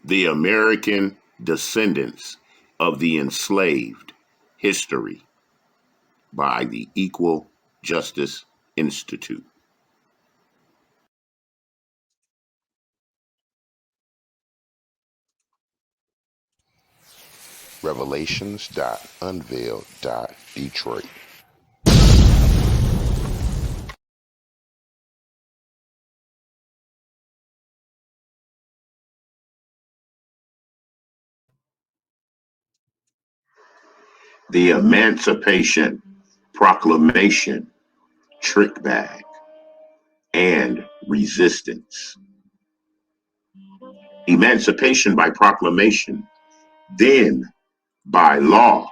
The American Descendants of the Enslaved, History by the Equal Justice Institute. Revelations.Unveiled. Detroit. The Emancipation Proclamation, Trickbag, and Resistance. Emancipation by proclamation, then by law.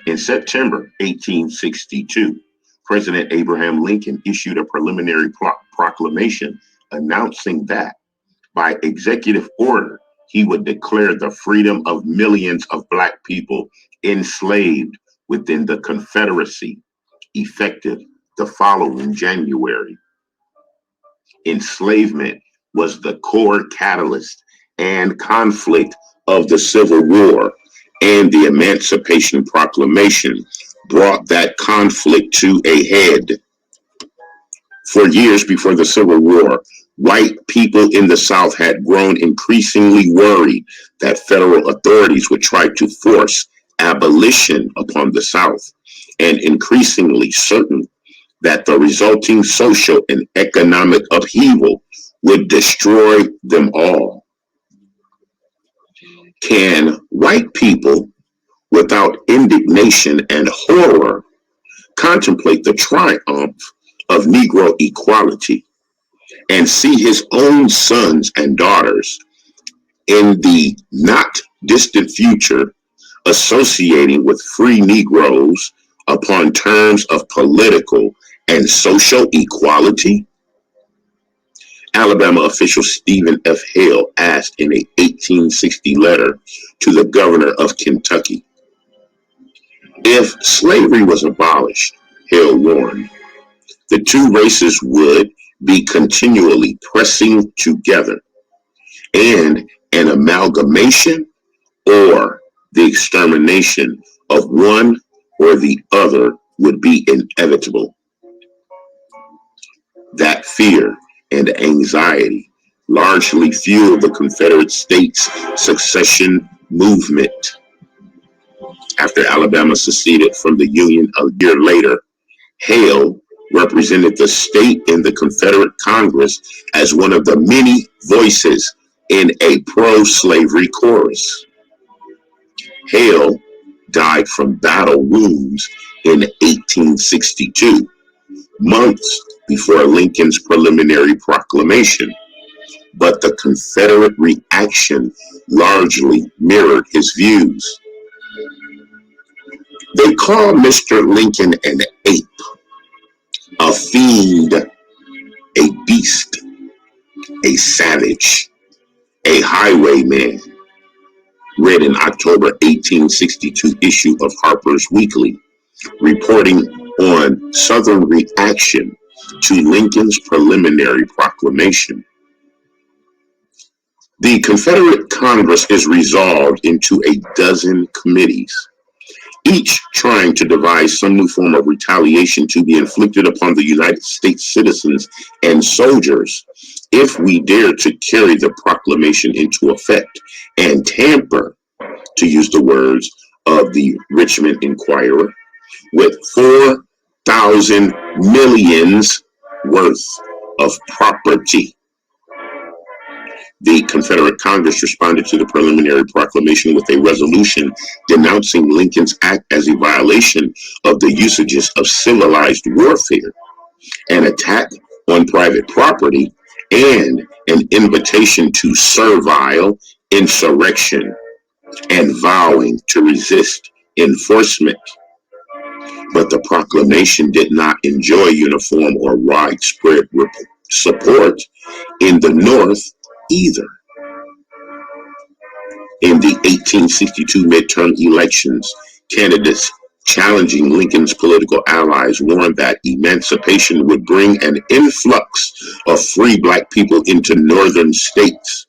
In September 1862, President Abraham Lincoln issued a preliminary proclamation announcing that by executive order, he would declare the freedom of millions of Black people enslaved within the Confederacy, effective the following January. Enslavement was the core catalyst and conflict of the Civil War, and the Emancipation Proclamation brought that conflict to a head. For years before the Civil War, white people in the South had grown increasingly worried that federal authorities would try to force abolition upon the South, and increasingly certain that the resulting social and economic upheaval would destroy them all. Can white people, without indignation and horror, contemplate the triumph of Negro equality and see his own sons and daughters in the not distant future associating with free Negroes upon terms of political and social equality? Alabama official Stephen F. Hale asked in a 1860 letter to the governor of Kentucky. If slavery was abolished, Hale warned, the two races would be continually pressing together, and an amalgamation or the extermination of one or the other would be inevitable. That fear and anxiety largely fueled the Confederate States secession movement. After Alabama seceded from the Union a year later, Hale represented the state in the Confederate Congress as one of the many voices in a pro-slavery chorus. Hale died from battle wounds in 1862, months before Lincoln's preliminary proclamation, but the Confederate reaction largely mirrored his views. They called Mr. Lincoln an ape, a fiend, a beast, a savage, a highwayman, read an October 1862 issue of Harper's Weekly, reporting on Southern reaction to Lincoln's preliminary proclamation. The Confederate Congress is resolved into a dozen committees, each trying to devise some new form of retaliation to be inflicted upon the United States citizens and soldiers if we dare to carry the proclamation into effect and tamper, to use the words of the Richmond Inquirer, with 4,000 millions worth of property. The Confederate Congress responded to the preliminary proclamation with a resolution denouncing Lincoln's act as a violation of the usages of civilized warfare, an attack on private property, and an invitation to servile insurrection, and vowing to resist enforcement. But the proclamation did not enjoy uniform or widespread support in the North either. In the 1862 midterm elections, candidates challenging Lincoln's political allies warned that emancipation would bring an influx of free Black people into northern states.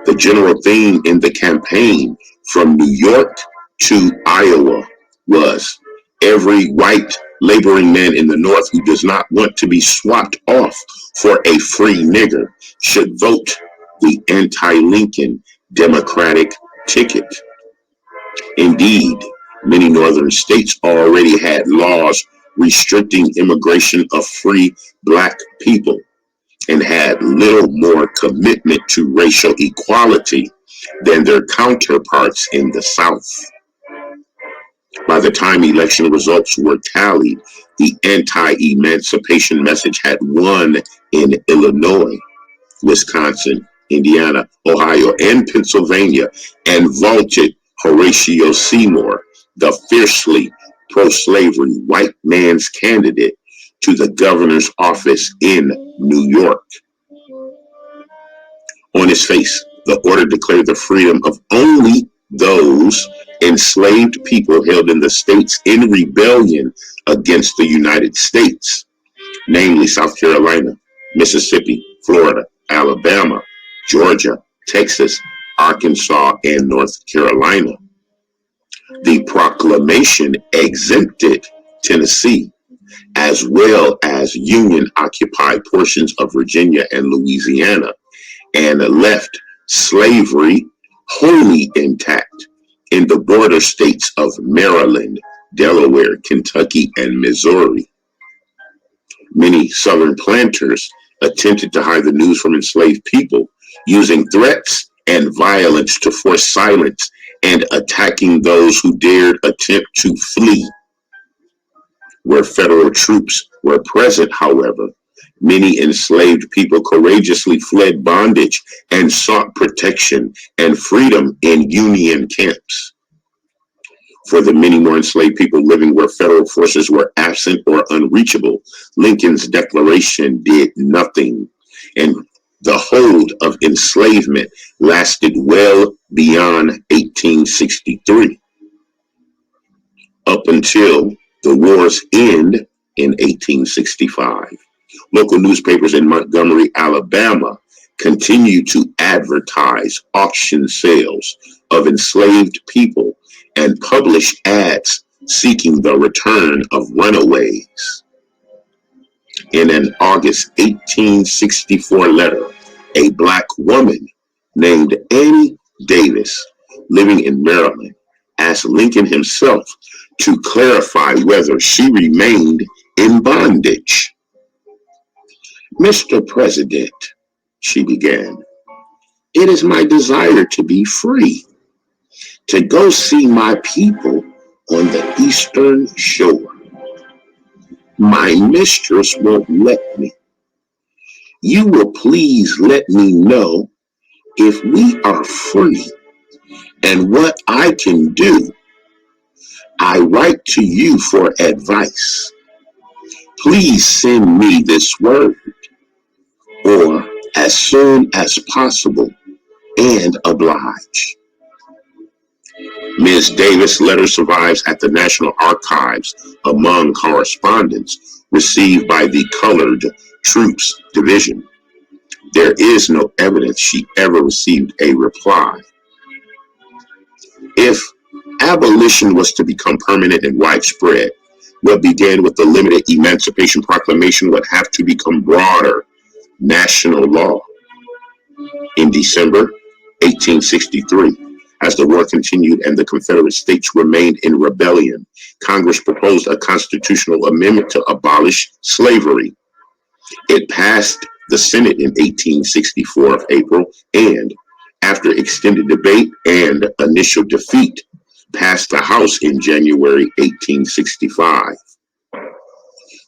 The general theme in the campaign from New York to Iowa was every white laboring man in the North who does not want to be swapped off for a free nigger should vote the anti-Lincoln Democratic ticket. Indeed, many northern states already had laws restricting immigration of free black people and had little more commitment to racial equality than their counterparts in the South. By the time election results were tallied, the anti-emancipation message had won in Illinois, Wisconsin, Indiana, Ohio, and Pennsylvania, and vaulted Horatio Seymour, the fiercely pro-slavery white man's candidate, to the governor's office in New York. On its face, the order declared the freedom of only those enslaved people held in the states in rebellion against the United States, namely South Carolina, Mississippi, Florida, Alabama, Georgia, Texas, Arkansas, and North Carolina. The proclamation exempted Tennessee, as well as Union-occupied portions of Virginia and Louisiana, and left slavery wholly intact in the border states of Maryland, Delaware, Kentucky, and Missouri. Many Southern planters attempted to hide the news from enslaved people, using threats and violence to force silence and attacking those who dared attempt to flee. Where federal troops were present, however, many enslaved people courageously fled bondage and sought protection and freedom in Union camps. For the many more enslaved people living where federal forces were absent or unreachable, Lincoln's declaration did nothing, and the hold of enslavement lasted well beyond 1863. Up until the war's end in 1865, local newspapers in Montgomery, Alabama, continued to advertise auction sales of enslaved people and publish ads seeking the return of runaways. In an August 1864 letter, a black woman named Annie Davis, living in Maryland, asked Lincoln himself to clarify whether she remained in bondage. "Mr. President," she began, "it is my desire to be free, to go see my people on the Eastern Shore. My mistress won't let me. You will please let me know if we are free and what I can do. I write to you for advice. Please send me this word, or as soon as possible, and oblige." Ms. Davis' letter survives at the National Archives among correspondence received by the Colored Troops Division. There is no evidence she ever received a reply. If abolition was to become permanent and widespread, what began with the limited Emancipation Proclamation would have to become broader national law. In December 1863, as the war continued and the Confederate States remained in rebellion, Congress proposed a constitutional amendment to abolish slavery. It passed the Senate in 1864 of April, and after extended debate and initial defeat, passed the House in January 1865.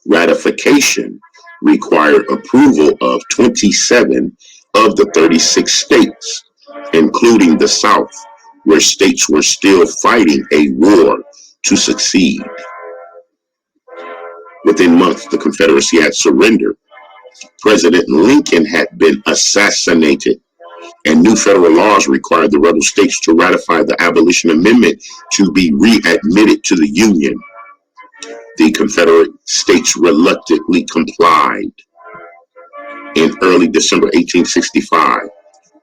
Ratification required approval of 27 of the 36 states, including the South, where states were still fighting a war to succeed. Within months, the Confederacy had surrendered. President Lincoln had been assassinated, and new federal laws required the rebel states to ratify the Abolition Amendment to be readmitted to the Union. The Confederate states reluctantly complied. In early December 1865,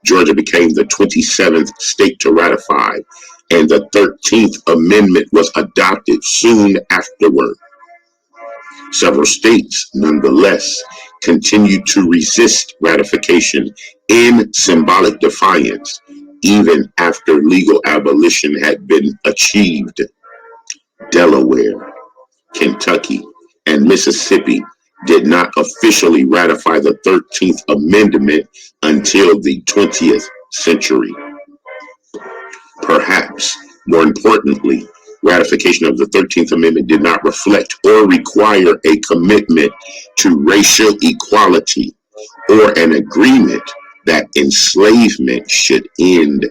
Georgia became the 27th state to ratify, and the 13th Amendment was adopted soon afterward. Several states, nonetheless, continued to resist ratification in symbolic defiance, even after legal abolition had been achieved. Delaware, Kentucky, and Mississippi did not officially ratify the 13th Amendment until the 20th century. Perhaps more importantly, ratification of the 13th Amendment did not reflect or require a commitment to racial equality or an agreement that enslavement should end.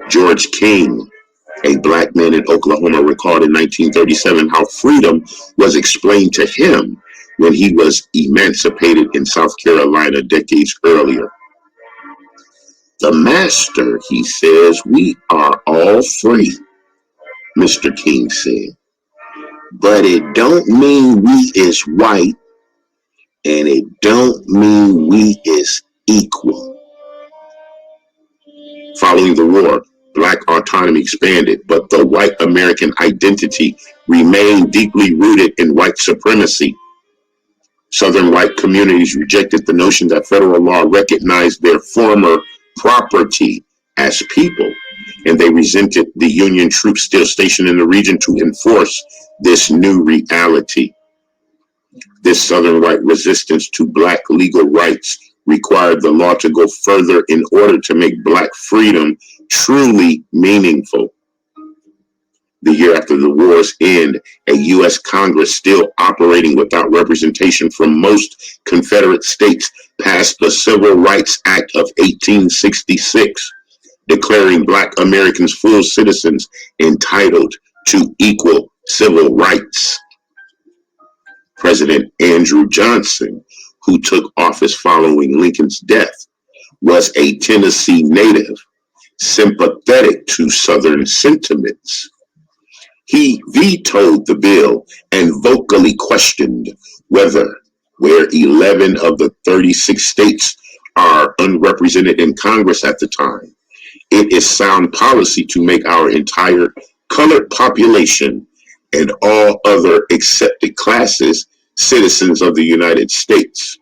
George King, a black man in Oklahoma, recalled in 1937 how freedom was explained to him when he was emancipated in South Carolina decades earlier. The master, he says, we are all free, Mr. King said. But it don't mean we is white, and it don't mean we is equal. Following the war, black autonomy expanded, but the white American identity remained deeply rooted in white supremacy. Southern white communities rejected the notion that federal law recognized their former property as people, and they resented the Union troops still stationed in the region to enforce this new reality. This Southern white resistance to black legal rights required the law to go further in order to make black freedom truly meaningful. The year after the war's end, a U.S. Congress still operating without representation from most Confederate states passed the Civil Rights Act of 1866, declaring black Americans full citizens entitled to equal civil rights. President Andrew Johnson, who took office following Lincoln's death, was a Tennessee native, sympathetic to Southern sentiments. He vetoed the bill and vocally questioned whether, where 11 of the 36 states are unrepresented in Congress at the time, it is sound policy to make our entire colored population and all other accepted classes citizens of the United States.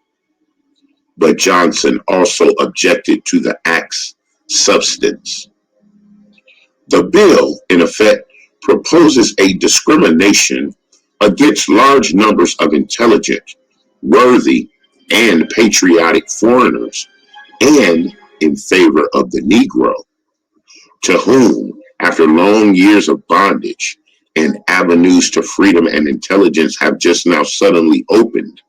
But Johnson also objected to the act's substance. The bill, in effect, proposes a discrimination against large numbers of intelligent, worthy, and patriotic foreigners, and in favor of the Negro, to whom, after long years of bondage and avenues to freedom and intelligence have just now suddenly opened,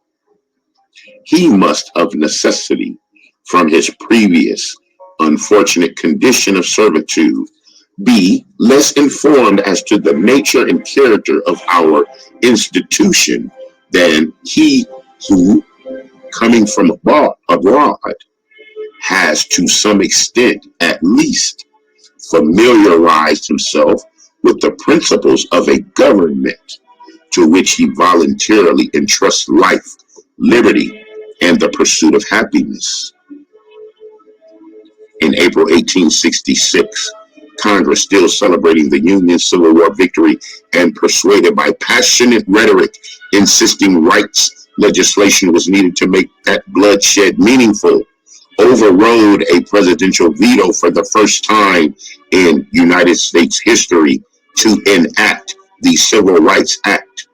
he must of necessity, from his previous unfortunate condition of servitude, be less informed as to the nature and character of our institution than he who, coming from abroad, has to some extent at least familiarized himself with the principles of a government to which he voluntarily entrusts life, liberty, and the pursuit of happiness. In April 1866, Congress, still celebrating the Union Civil War victory and persuaded by passionate rhetoric insisting rights legislation was needed to make that bloodshed meaningful, overrode a presidential veto for the first time in United States history to enact the Civil Rights Act.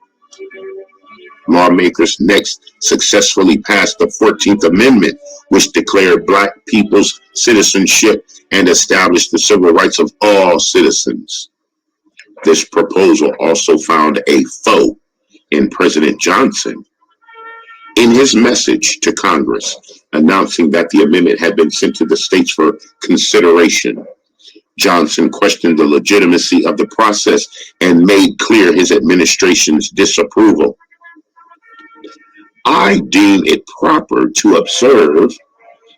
Lawmakers next successfully passed the 14th Amendment, which declared black people's citizenship and established the civil rights of all citizens. This proposal also found a foe in President Johnson. In his message to Congress, announcing that the amendment had been sent to the states for consideration, Johnson questioned the legitimacy of the process and made clear his administration's disapproval. I deem it proper to observe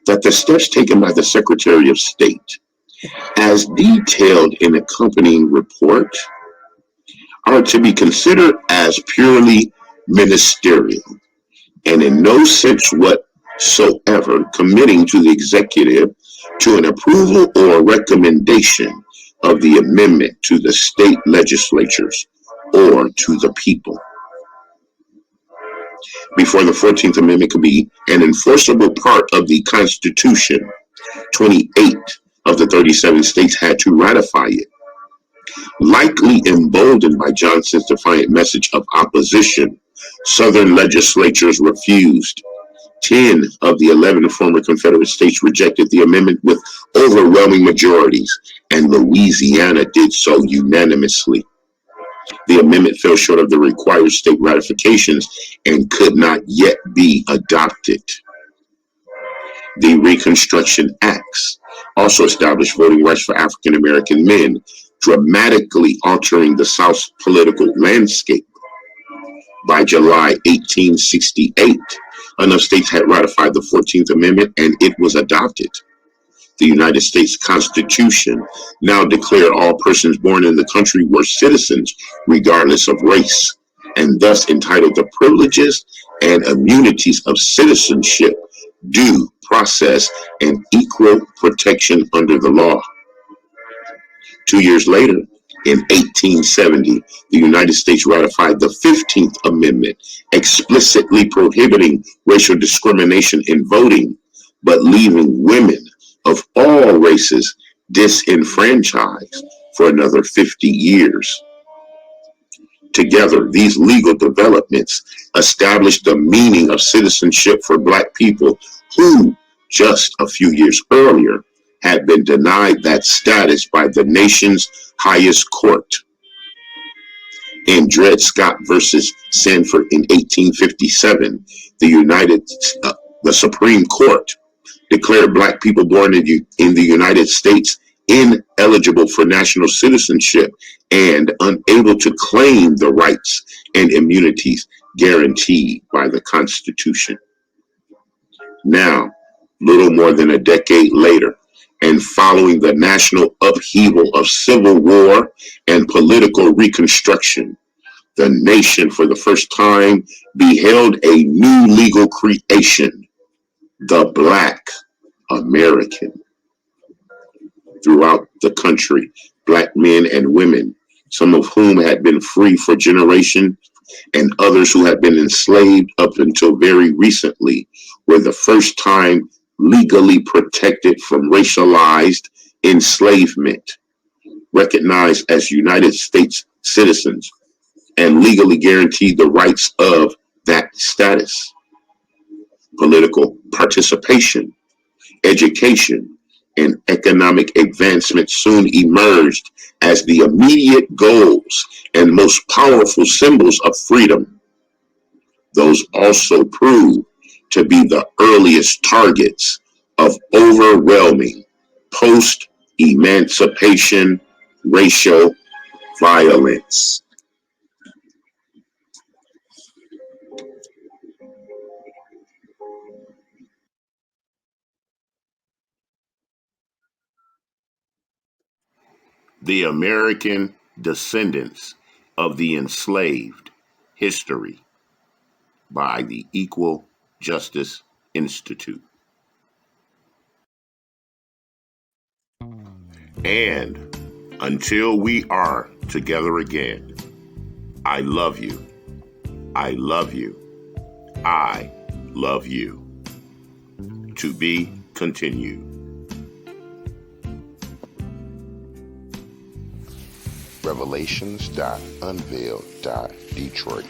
that the steps taken by the Secretary of State, as detailed in the accompanying report, are to be considered as purely ministerial and in no sense soever committing to the executive to an approval or recommendation of the amendment to the state legislatures or to the people. Before the 14th Amendment could be an enforceable part of the Constitution, 28 of the 37 states had to ratify it. Likely emboldened by Johnson's defiant message of opposition, Southern legislatures refused. 10 of the 11 former Confederate states rejected the amendment with overwhelming majorities, and Louisiana did so unanimously. The amendment fell short of the required state ratifications and could not yet be adopted. The Reconstruction Acts also established voting rights for African American men, dramatically altering the South's political landscape. By July 1868, enough states had ratified the 14th Amendment and it was adopted. The United States Constitution now declared all persons born in the country were citizens regardless of race, and thus entitled the privileges and immunities of citizenship, due process, and equal protection under the law. 2 years later, in 1870, the United States ratified the 15th Amendment, explicitly prohibiting racial discrimination in voting, but leaving women of all races disenfranchised for another 50 years. Together, these legal developments established the meaning of citizenship for Black people who, just a few years earlier, had been denied that status by the nation's highest court. In Dred Scott versus Sanford in 1857, the Supreme Court declared Black people born in the United States ineligible for national citizenship and unable to claim the rights and immunities guaranteed by the Constitution. Now, little more than a decade later, and following the national upheaval of civil war and political reconstruction, the nation for the first time beheld a new legal creation, the Black American. Throughout the country, Black men and women, some of whom had been free for generations and others who had been enslaved up until very recently, were the first time legally protected from racialized enslavement, recognized as United States citizens, and legally guaranteed the rights of that status. Political participation, education, and economic advancement soon emerged as the immediate goals and most powerful symbols of freedom. Those also proved to be the earliest targets of overwhelming post-emancipation racial violence. The American Descendants of the Enslaved, History by the Equal Justice Institute. And until we are together again, I love you. I love you. I love you. To be continued. Revelations.Unveiled.Detroit.